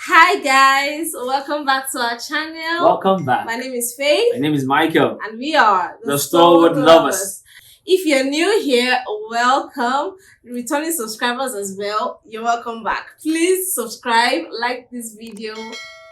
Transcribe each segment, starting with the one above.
Hi guys, welcome back to our channel. Welcome back. My name is Faith. My name is Michael. And we are the Stalwart Lovers. If you're new here, welcome. Returning subscribers as well, you're welcome back. Please subscribe, like this video,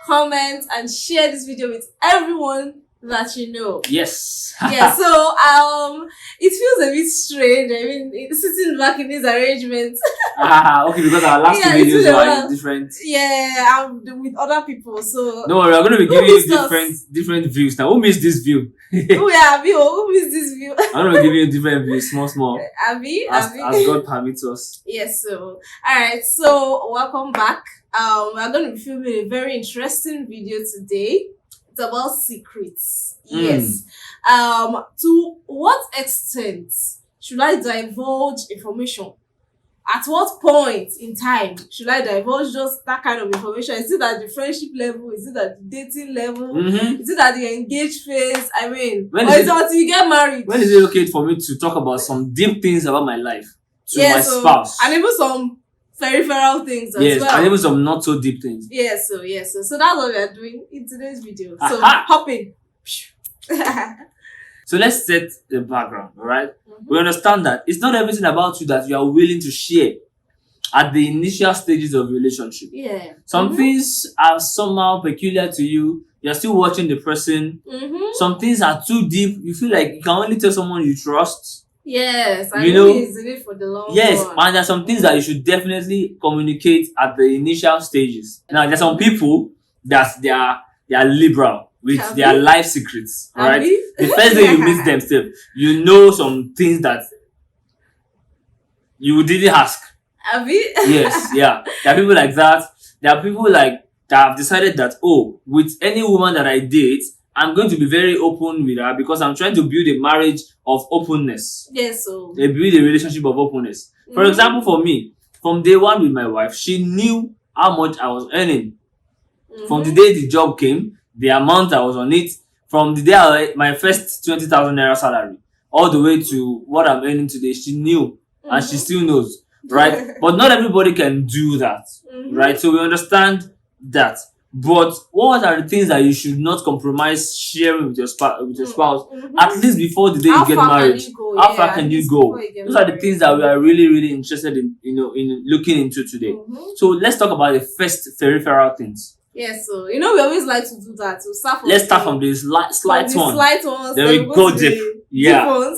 comment, and share this video with everyone that you know. Yes. Yeah, so it feels a bit strange. I mean, sitting back in this arrangement. Okay, because our last two videos were different. Yeah, I'm with other people, so no, we're going to be giving you different views. Now, who missed this view? Who missed this view? I'm going to be giving you different views, small. As God permits us. Yes, so alright, so welcome back. We're going to be filming a very interesting video today. It's about secrets. Yes. To what extent should I divulge information? At what point in time should I divulge just that kind of information? Is it at the friendship level? Is it at the dating level? Is it at the engaged phase? I mean, or is it until you get married? When is it okay for me to talk about some deep things about my life to my spouse? And even some peripheral things as well. And even some not so deep things. Yes, so that's what we are doing in today's video. So hop in. So let's set the background, alright? We understand that it's not everything about you that you are willing to share at the initial stages of relationship. Yeah. Some things are somehow peculiar to you. You're still watching the person. Some things are too deep. You feel like you can only tell someone you trust. Yes, I know it's in it for the long run. And there are some things that you should definitely communicate at the initial stages. Now, there's some people that they are liberal with their life secrets. Alright? The first day you meet them, Steve, you know some things that you didn't ask. Yes, yeah. There are people like that. There are people like that have decided that, with any woman that I date, I'm going to be very open with her because I'm trying to build a marriage of openness. Yes, so They build a relationship of openness. For example, for me, from day one with my wife, she knew how much I was earning. From the day the job came, the amount I was on it, from the day my first 20,000 naira salary, all the way to what I'm earning today, she knew, and she still knows, right? But not everybody can do that, right? So we understand that. But what are the things that you should not compromise sharing with your spouse, at least before the day you get married? How far can you go? Those are the things that we are really, really interested in, in looking into today. So let's talk about the first peripheral things. Yes, so we always like to do that. So let's start from the slight ones. Then we go deep. Yeah.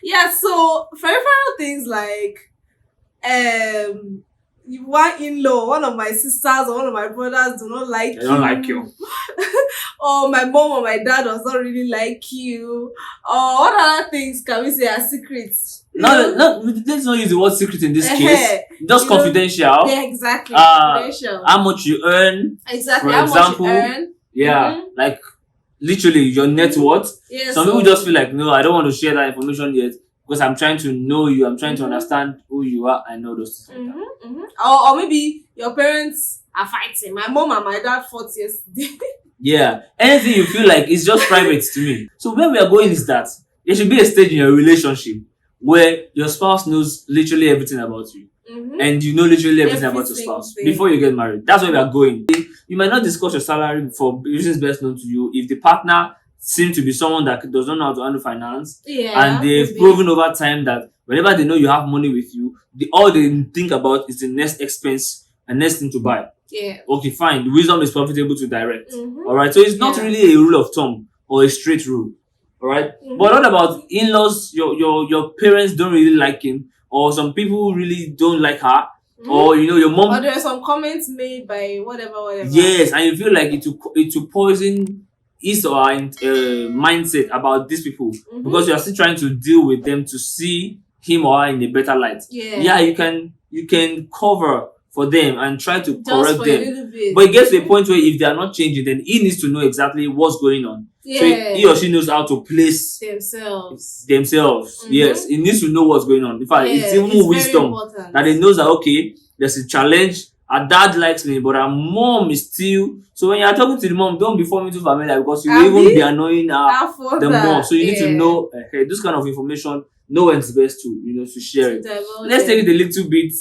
Yeah, so peripheral things like one in-law, one of my sisters or one of my brothers do not like you. They don't like you. Or my mom or my dad does not really like you. Or what other things can we say are secrets? Let's not use the word secret in this case. Just confidential. Yeah, exactly. Confidential. How much you earn. Exactly. For example, much you earn. Yeah. Like literally your net worth. Yeah, some people just feel like, no, I don't want to share that information yet because I'm trying to know you. I'm trying to understand who you are. I know those things. Or maybe your parents are fighting. My mom and my dad fought yesterday. Yeah. Anything you feel like is just private to me. So where we are going is that there should be a stage in your relationship where your spouse knows literally everything about you. And you know literally everything about your spouse before you get married. That's where we are going. You might not discuss your salary for reasons best known to you if the partner seems to be someone that does not know how to handle finance. And they've proven over time that whenever they know you have money with you, all they think about is the next expense and next thing to buy. Yeah. Okay, fine. The wisdom is profitable to direct. Alright. So it's not really a rule of thumb or a straight rule. Alright. But what about in-laws? Your parents don't really like him, or some people really don't like her, or your mom. Or there are some comments made by whatever. Yes, and you feel like it will poison his or her mindset about these people because you are still trying to deal with them to see him or her in a better light. Yeah, you can cover for them and try to correct them. But it gets to a point where if they are not changing, then he needs to know exactly what's going on. So he or she knows how to place themselves. Yes, he needs to know what's going on. In fact, it's even more wisdom that he knows that, okay, there's a challenge. Her dad likes me, but her mom is still. So when you're talking to the mom, don't be forming too familiar because you will even be annoying her the more. So you need to know this kind of information. Know when it's best to to share it. Let's take it a little bit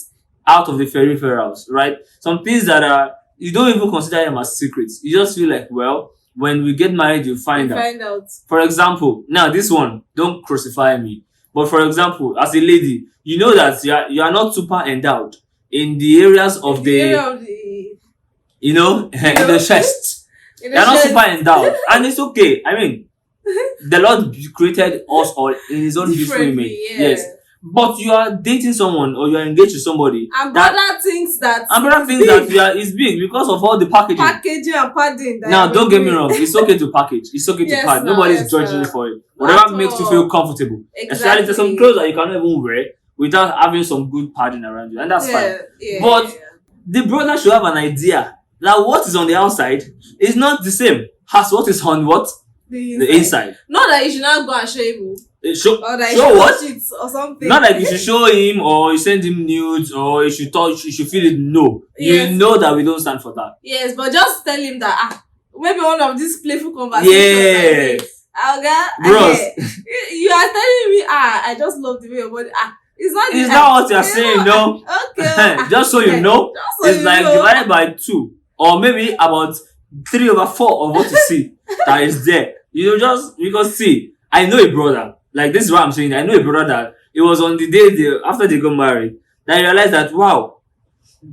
out of the peripherals, right? Some things that are you don't even consider them as secrets. You just feel like, well, when we get married, you find out. For example, now this one, don't crucify me. But for example, as a lady, you know that you are not super endowed in the areas of you know, in the chest. You're not super endowed. And it's okay. I mean, the Lord created us all in His own beautiful image. Yes. But you are dating someone or you are engaged to somebody. And brother thinks that is big because of all the packaging. Packaging and padding. Now, don't get me wrong. It's okay to package. It's okay to pad. Nobody's judging you for it. Whatever makes you feel comfortable. Especially there's some clothes that you cannot even wear without having some good padding around you. And that's fine. But the brother should have an idea that what is on the outside is not the same as what is on what? The inside. Not that you should not go and show him. Show what? Or something. Not like you should show him or you send him nudes or you should touch, you should feel it. No. Yes. You know that we don't stand for that. Yes, but just tell him that maybe one of these playful conversations. Bros. You are telling me I just love the way your body it's not what you're saying, no. Okay. Just so you know. It's like divided by 2. Or maybe about 3/4 of what you see that is there. You know, just because see, I know a brother. Like this is what I'm saying. I know a brother that it was on the day after they got married that I realized that wow,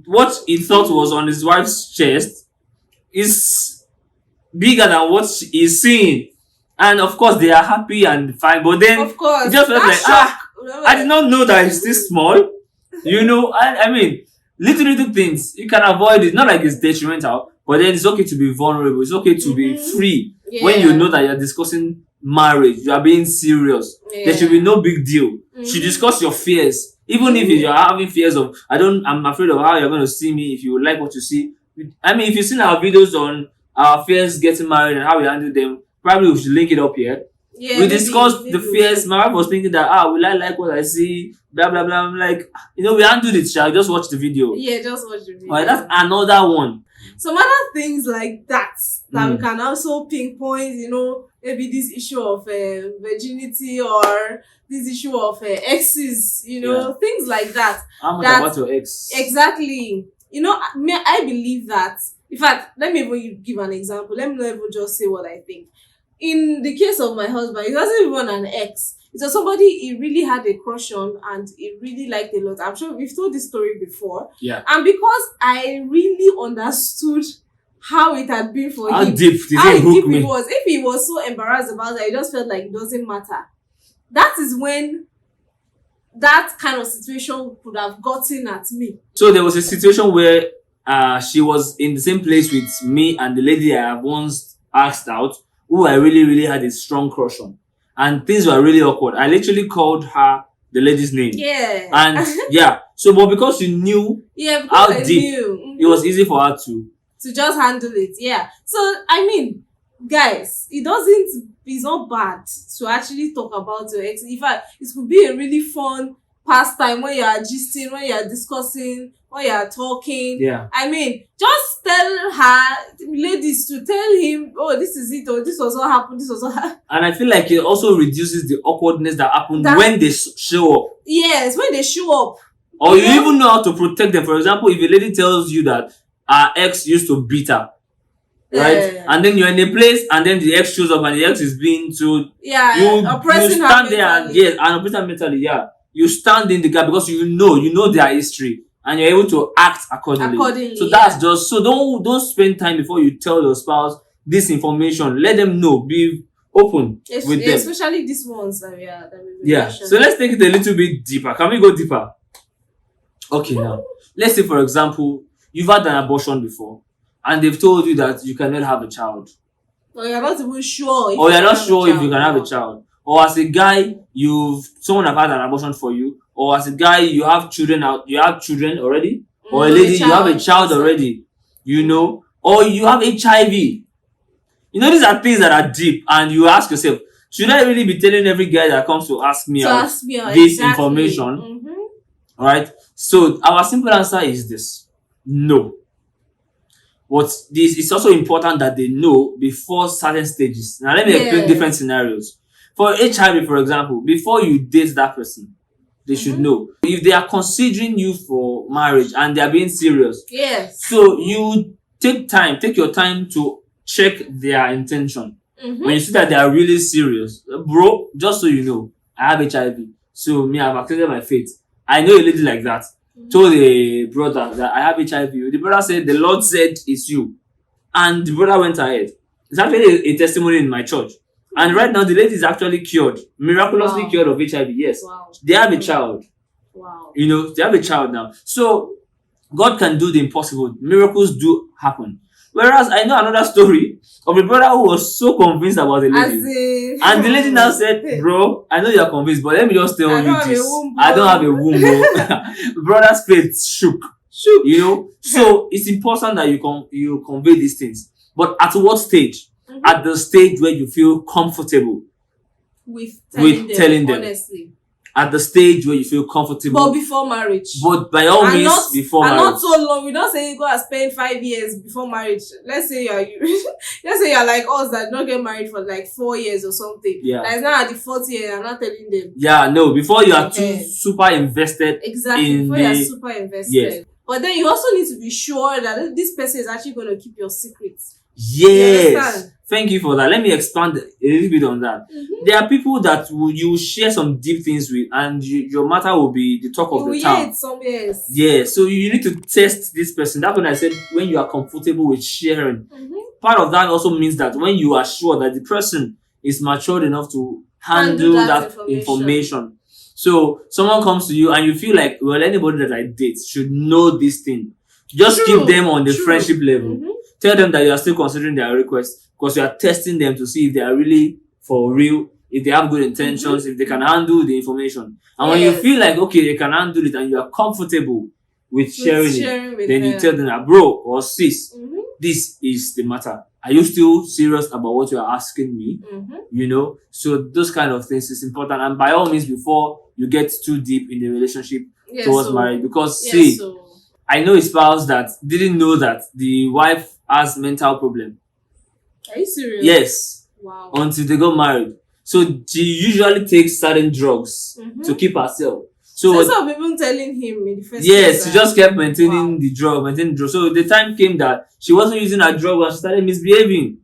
what he thought was on his wife's chest is bigger than what she is seeing. And of course they are happy and fine. But then of course, it just felt like I did not know that it's this small. You know, I mean little things you can avoid it. Not like it's detrimental, but then it's okay to be vulnerable. It's okay to be free when you know that you're discussing marriage, you are being serious. There should be no big deal. You should discuss your fears. Even if you're having fears of, I'm afraid of how you're going to see me if you like what you see. I mean, if you've seen our videos on our fears getting married and how we handle them, probably we should link it up here. We discussed the fears. My wife was thinking that, will I like what I see? Blah, blah, blah. I'm like, we handled it, Shall just watch the video. Yeah, just watch the video. Alright, that's another one. Some other things like that we can also pinpoint, maybe this issue of virginity or this issue of exes, things like that. How much about your ex? Exactly. I believe that. In fact, let me even give an example. Let me not even just say what I think. In the case of my husband, it wasn't even an ex. It was somebody he really had a crush on and he really liked a lot. I'm sure we've told this story before. Yeah. And because I really understood how it had been for him. How deep it was. If he was so embarrassed about that, he just felt like it doesn't matter. That is when that kind of situation could have gotten at me. So there was a situation where she was in the same place with me and the lady I have once asked out, who I really, really had a strong crush on. And things were really awkward. I literally called her the lady's name. Yeah. And so but because you knew how deep, it was easy for her to just handle it. Yeah. So I mean, guys, it's not bad to actually talk about your ex. In fact, it could be a really fun pastime when you are gisting, when you are discussing, when you are talking. Yeah. I mean, just tell her, ladies, to tell him, oh, this is it, or this was what happened, this was what happened. And I feel like it also reduces the awkwardness that happens when they show up. Yes, when they show up. Or you even know how to protect them. For example, if a lady tells you that her ex used to beat her, right? And then you're in a place and then the ex shows up and the ex is being too... Yeah, oppressing her stand there and oppressing her mentally, You stand in the gap because you know their history and you're able to act accordingly. So that's just... So don't spend time before you tell your spouse this information. Let them know. Be open with them. Especially these ones that we mentioned. So let's take it a little bit deeper. Can we go deeper? Okay, now. Let's say, for example, you've had an abortion before and they've told you that you cannot have a child. Or you're not even sure if you can have a child. Or as a guy, someone have had an abortion for you. Or as a guy, you have children already. Or a lady, you have a child already. Or you have HIV. These are things that are deep and you ask yourself, should I really be telling every guy that comes to ask me this information? Alright? So our simple answer is this. No. It's also important that they know before certain stages. Now let me explain different scenarios. For HIV, for example, before you date that person, they should know. If they are considering you for marriage and they are being serious, yes. So you take your time to check their intention. Mm-hmm. When you see that they are really serious, bro, just so you know, I have HIV. So me, I've accepted my fate. I know a lady like that. Told a brother that I have HIV. The brother said, the Lord said it's you. And the brother went ahead. It's actually a testimony in my church. And right now, the lady is actually cured. Miraculously cured of HIV. Yes. Wow. They have a child. Wow. You know, they have a child now. So, God can do the impossible. Miracles do happen. Whereas I know another story of a brother who was so convinced about the lady. And the lady now said, bro, I know you are convinced, but let me just tell you this. I don't have a womb, bro. Brother's faith shook. You know? So it's important that you convey these things. But at what stage? Mm-hmm. At the stage where you feel comfortable with telling them. Honestly. At the stage where you feel comfortable. But before marriage. But by all means, before marriage. And not so long. We don't say you go and spend 5 years before marriage. Let's say you're like us that don't get married for like 4 years or something. Yeah. That is now at the 4th year and I'm not telling them. Yeah, no. Before you are too super invested. Exactly. Before you are super invested. Yes. But then you also need to be sure that this person is actually going to keep your secrets. Yes. Thank you for that. Let me expand a little bit on that. Mm-hmm. There are people that you share some deep things with, and your matter will be the talk of the town. Yeah. So you need to test this person. That's when I said when you are comfortable with sharing. Mm-hmm. Part of that also means that when you are sure that the person is matured enough to handle that information. So someone comes to you and you feel like, well, anybody that I date should know this thing. Just keep them on the friendship level. Mm-hmm. Tell them that you are still considering their request because you are testing them to see if they are really for real, if they have good intentions, if they can handle the information. And when you feel like, okay, they can handle it and you are comfortable with sharing it, then you tell them that, bro or sis, this is the matter. Are you still serious about what you are asking me? Mm-hmm. You know, so those kind of things is important. And by all means, before you get too deep in the relationship towards marriage, because I know a spouse that didn't know that the wife has mental problem. Are you serious? Yes. Wow. Until they got married. So she usually takes certain drugs to keep herself. So some people telling him in the first yes, she just kept maintaining the drug. So the time came that she wasn't using her drug and she started misbehaving.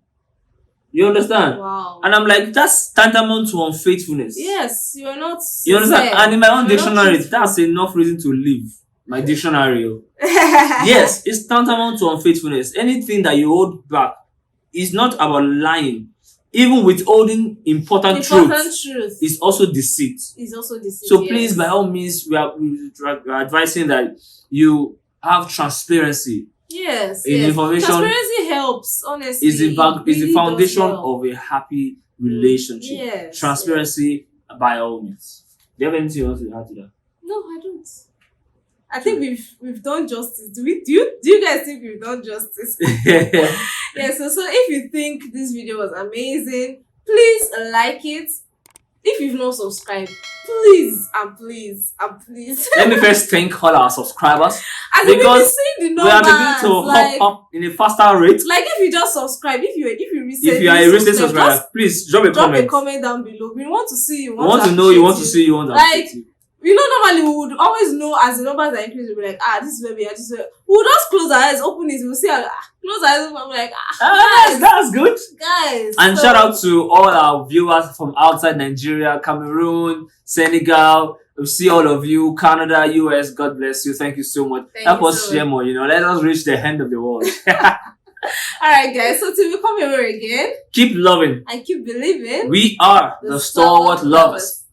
You understand? Wow. And I'm like, that's tantamount to unfaithfulness. Yes, you're not. You understand? And in my own dictionary, that's enough reason to leave. My dictionary. Yes, it's tantamount to unfaithfulness. Anything that you hold back is not about lying. Even withholding important truth is also deceit. So please, by all means, we are advising that you have transparency. Yes. In information. Transparency helps, honestly. Is the foundation of a happy relationship. Yes. Transparency by all means. Do you have anything else to add to that? No, I don't. I think we've done justice. Do you guys think we've done justice? Yeah, so if you think this video was amazing, please like it. If you've not subscribed, please. Let me first thank all our subscribers. Because we are beginning to hop up in a faster rate. Like if you just subscribe, if you are a recent subscriber, please drop a comment down below. We want to see you. We want to know you. Want to see you. Want to like. You know, normally we would always know as the numbers are increasing, we'll be like, this is where we are, this is where. We'll just close our eyes, open it, we'll see, close our eyes, we'll be like, that's good. Guys. And shout out to all our viewers from outside Nigeria, Cameroon, Senegal. We see all of you, Canada, US, God bless you. Thank you so much. Help us share more, let us reach the end of the world. Alright guys, so till we come here again, keep loving and keep believing. We are the Stalwart Lovers.